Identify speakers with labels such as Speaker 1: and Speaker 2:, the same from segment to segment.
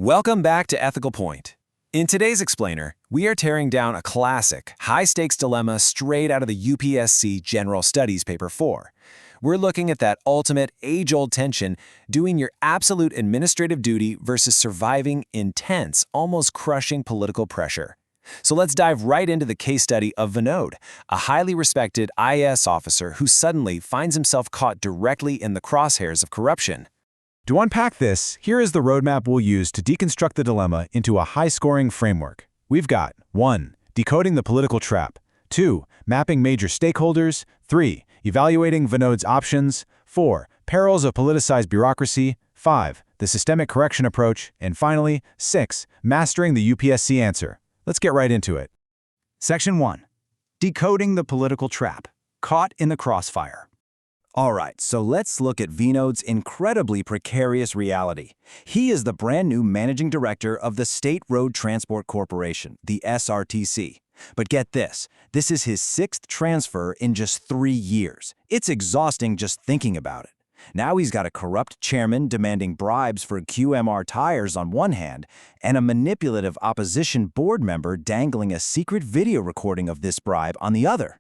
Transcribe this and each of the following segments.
Speaker 1: Welcome back to Ethical Point. In today's explainer, we are tearing down a classic, high-stakes dilemma straight out of the UPSC General Studies Paper 4. We're looking at that ultimate, age-old tension, doing your absolute administrative duty versus surviving intense, almost crushing political pressure. So let's dive right into the case study of Vinod, a highly respected IAS officer who suddenly finds himself caught directly in the crosshairs of corruption.
Speaker 2: To unpack this, here is the roadmap we'll use to deconstruct the dilemma into a high-scoring framework. We've got 1. Decoding the political trap. 2. Mapping major stakeholders. 3. Evaluating Vinod's options. 4. Perils of politicized bureaucracy. 5. The systemic correction approach. And finally, 6. Mastering the UPSC answer. Let's get right into it.
Speaker 3: Section 1. Decoding the political trap. Caught in the crossfire. All right, so let's look at Vinod's incredibly precarious reality. He is the brand new managing director of the State Road Transport Corporation, the SRTC. But get this is his 6th transfer in just 3 years. It's exhausting just thinking about it. Now he's got a corrupt chairman demanding bribes for QMR tires on one hand, and a manipulative opposition board member dangling a secret video recording of this bribe on the other.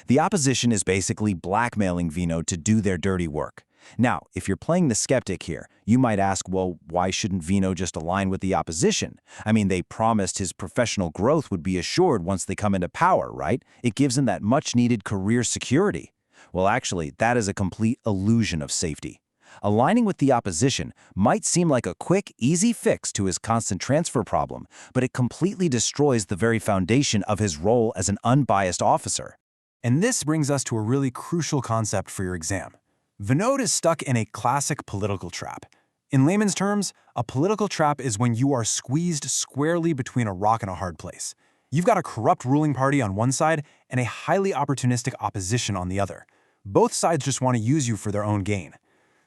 Speaker 3: The opposition is basically blackmailing Vinod to do their dirty work. Now, if you're playing the skeptic here, you might ask, well, why shouldn't Vinod just align with the opposition? I mean, they promised his professional growth would be assured once they come into power, right? It gives him that much-needed career security. Well, actually, that is a complete illusion of safety. Aligning with the opposition might seem like a quick, easy fix to his constant transfer problem, but it completely destroys the very foundation of his role as an unbiased officer.
Speaker 4: And this brings us to a really crucial concept for your exam. Vinod is stuck in a classic political trap. In layman's terms, a political trap is when you are squeezed squarely between a rock and a hard place. You've got a corrupt ruling party on one side and a highly opportunistic opposition on the other. Both sides just want to use you for their own gain.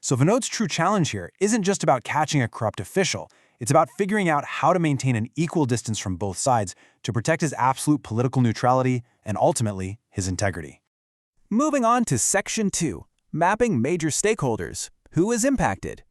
Speaker 4: So Vinod's true challenge here isn't just about catching a corrupt official. It's about figuring out how to maintain an equal distance from both sides to protect his absolute political neutrality and ultimately his integrity.
Speaker 3: Moving on to Section 2, Mapping Major Stakeholders. Who is impacted?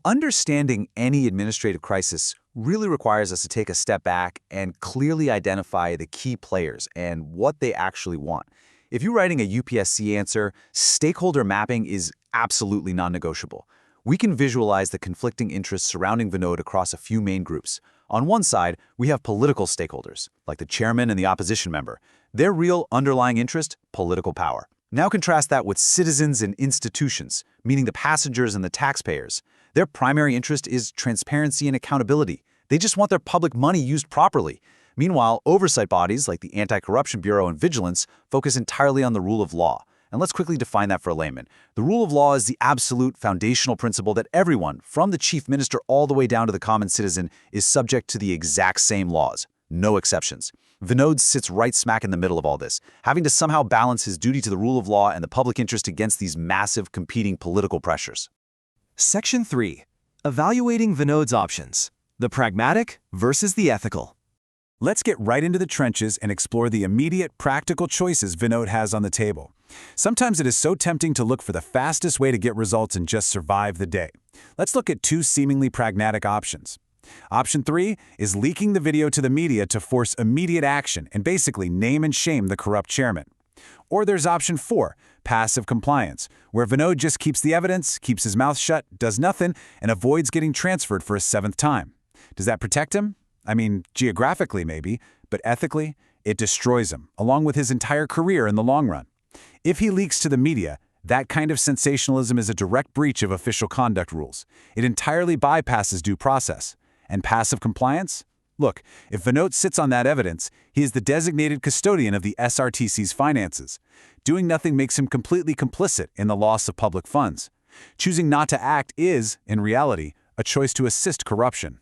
Speaker 5: Understanding any administrative crisis really requires us to take a step back and clearly identify the key players and what they actually want. If you're writing a UPSC answer, stakeholder mapping is absolutely non-negotiable. We can visualize the conflicting interests surrounding Vinod across a few main groups. On one side, we have political stakeholders, like the chairman and the opposition member. Their real underlying interest, political power. Now contrast that with citizens and institutions, meaning the passengers and the taxpayers. Their primary interest is transparency and accountability. They just want their public money used properly. Meanwhile, oversight bodies like the Anti-Corruption Bureau and Vigilance focus entirely on the rule of law. And let's quickly define that for a layman. The rule of law is the absolute foundational principle that everyone, from the chief minister all the way down to the common citizen, is subject to the exact same laws. No exceptions. Vinod sits right smack in the middle of all this, having to somehow balance his duty to the rule of law and the public interest against these massive competing political pressures.
Speaker 3: Section 3. Evaluating Vinod's options. The pragmatic versus the ethical.
Speaker 2: Let's get right into the trenches and explore the immediate, practical choices Vinod has on the table. Sometimes it is so tempting to look for the fastest way to get results and just survive the day. Let's look at 2 seemingly pragmatic options. Option 3 is leaking the video to the media to force immediate action and basically name and shame the corrupt chairman. Or there's option 4, passive compliance, where Vinod just keeps the evidence, keeps his mouth shut, does nothing, and avoids getting transferred for a 7th time. Does that protect him? I mean, geographically maybe, but ethically, it destroys him, along with his entire career in the long run. If he leaks to the media, that kind of sensationalism is a direct breach of official conduct rules. It entirely bypasses due process. And passive compliance? Look, if Vinod sits on that evidence, he is the designated custodian of the SRTC's finances. Doing nothing makes him completely complicit in the loss of public funds. Choosing not to act is, in reality, a choice to assist corruption.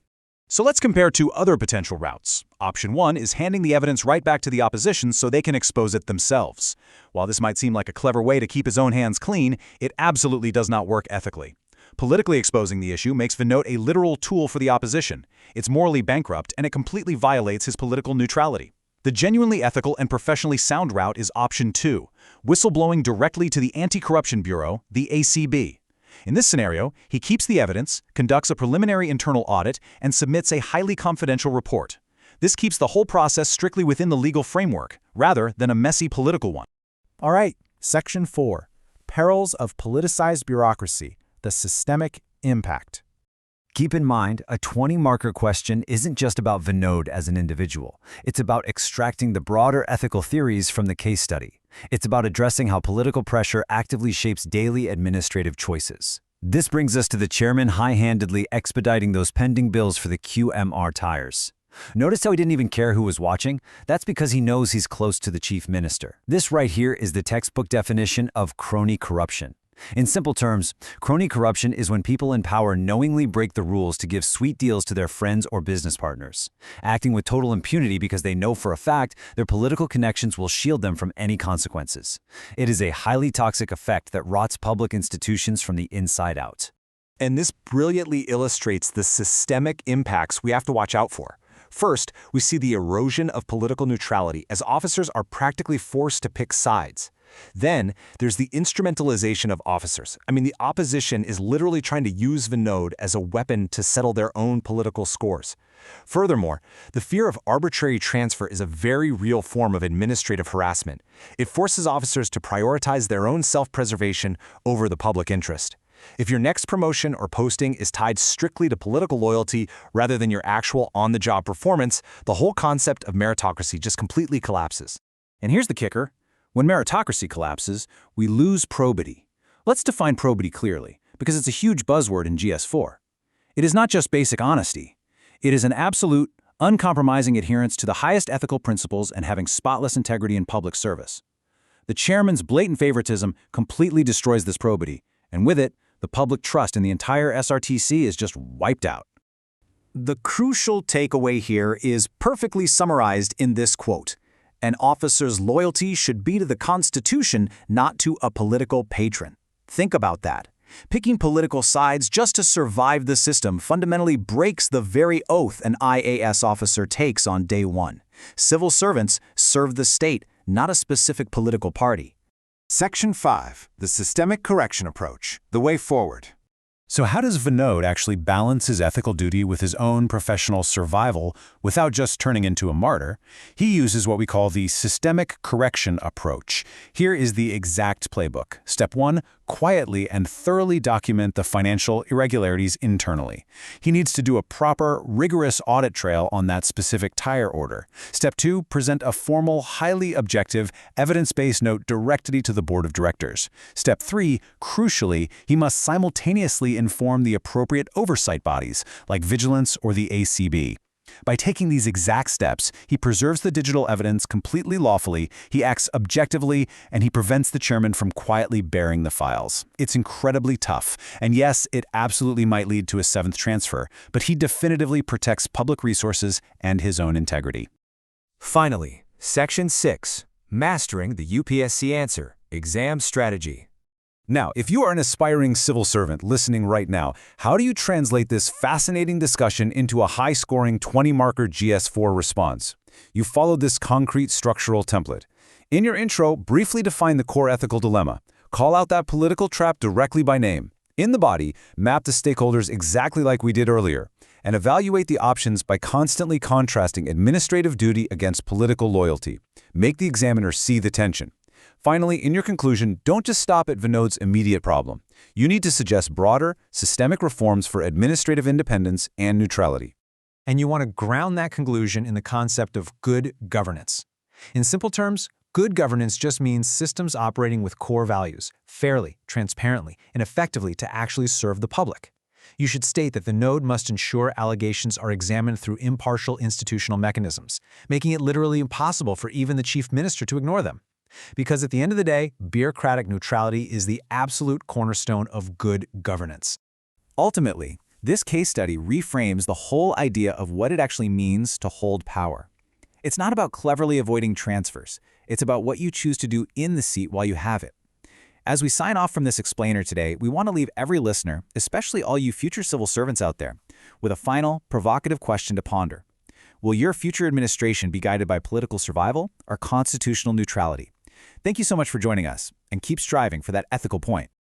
Speaker 2: So let's compare 2 other potential routes. Option 1 is handing the evidence right back to the opposition so they can expose it themselves. While this might seem like a clever way to keep his own hands clean, it absolutely does not work ethically. Politically exposing the issue makes Vinod a literal tool for the opposition. It's morally bankrupt, and it completely violates his political neutrality. The genuinely ethical and professionally sound route is option 2, whistleblowing directly to the Anti-Corruption Bureau, the ACB. In this scenario, he keeps the evidence, conducts a preliminary internal audit, and submits a highly confidential report. This keeps the whole process strictly within the legal framework, rather than a messy political one.
Speaker 3: All right, Section 4, Perils of Politicized Bureaucracy, the Systemic Impact. Keep in mind, a 20-marker question isn't just about Vinod as an individual. It's about extracting the broader ethical theories from the case study. It's about addressing how political pressure actively shapes daily administrative choices. This brings us to the chairman high-handedly expediting those pending bills for the QMR tires. Notice how he didn't even care who was watching? That's because he knows he's close to the chief minister. This right here is the textbook definition of crony corruption. In simple terms, crony corruption is when people in power knowingly break the rules to give sweet deals to their friends or business partners, acting with total impunity because they know for a fact their political connections will shield them from any consequences. It is a highly toxic effect that rots public institutions from the inside out.
Speaker 2: And this brilliantly illustrates the systemic impacts we have to watch out for. First, we see the erosion of political neutrality as officers are practically forced to pick sides. Then, there's the instrumentalization of officers. The opposition is literally trying to use Vinod as a weapon to settle their own political scores. Furthermore, the fear of arbitrary transfer is a very real form of administrative harassment. It forces officers to prioritize their own self-preservation over the public interest. If your next promotion or posting is tied strictly to political loyalty rather than your actual on-the-job performance, the whole concept of meritocracy just completely collapses.
Speaker 3: And here's the kicker. When meritocracy collapses, we lose probity. Let's define probity clearly, because it's a huge buzzword in GS4. It is not just basic honesty. It is an absolute, uncompromising adherence to the highest ethical principles and having spotless integrity in public service. The chairman's blatant favoritism completely destroys this probity, and with it, the public trust in the entire SRTC is just wiped out. The crucial takeaway here is perfectly summarized in this quote. An officer's loyalty should be to the Constitution, not to a political patron. Think about that. Picking political sides just to survive the system fundamentally breaks the very oath an IAS officer takes on day one. Civil servants serve the state, not a specific political party.
Speaker 2: Section 5, the Systemic Correction Approach, the way forward.
Speaker 4: So how does Vinod actually balance his ethical duty with his own professional survival without just turning into a martyr? He uses what we call the systemic correction approach. Here is the exact playbook. Step 1, quietly and thoroughly document the financial irregularities internally. He needs to do a proper, rigorous audit trail on that specific tire order. Step 2, present a formal, highly objective, evidence-based note directly to the board of directors. Step 3, crucially, he must simultaneously inform the appropriate oversight bodies, like Vigilance or the ACB. By taking these exact steps, he preserves the digital evidence completely lawfully, he acts objectively, and he prevents the chairman from quietly burying the files. It's incredibly tough, and yes, it absolutely might lead to a 7th transfer, but he definitively protects public resources and his own integrity.
Speaker 1: Finally, Section 6, Mastering the UPSC Answer, Exam Strategy.
Speaker 4: Now, if you are an aspiring civil servant listening right now, how do you translate this fascinating discussion into a high-scoring 20-marker GS4 response? You followed this concrete structural template. In your intro, briefly define the core ethical dilemma. Call out that political trap directly by name. In the body, map the stakeholders exactly like we did earlier, and evaluate the options by constantly contrasting administrative duty against political loyalty. Make the examiner see the tension. Finally, in your conclusion, don't just stop at Vinod's immediate problem. You need to suggest broader, systemic reforms for administrative independence and neutrality.
Speaker 3: And you want to ground that conclusion in the concept of good governance. In simple terms, good governance just means systems operating with core values, fairly, transparently, and effectively to actually serve the public. You should state that the node must ensure allegations are examined through impartial institutional mechanisms, making it literally impossible for even the chief minister to ignore them. Because at the end of the day, bureaucratic neutrality is the absolute cornerstone of good governance.
Speaker 2: Ultimately, this case study reframes the whole idea of what it actually means to hold power. It's not about cleverly avoiding transfers. It's about what you choose to do in the seat while you have it. As we sign off from this explainer today, we want to leave every listener, especially all you future civil servants out there, with a final, provocative question to ponder. Will your future administration be guided by political survival or constitutional neutrality? Thank you so much for joining us, and keep striving for that ethical point.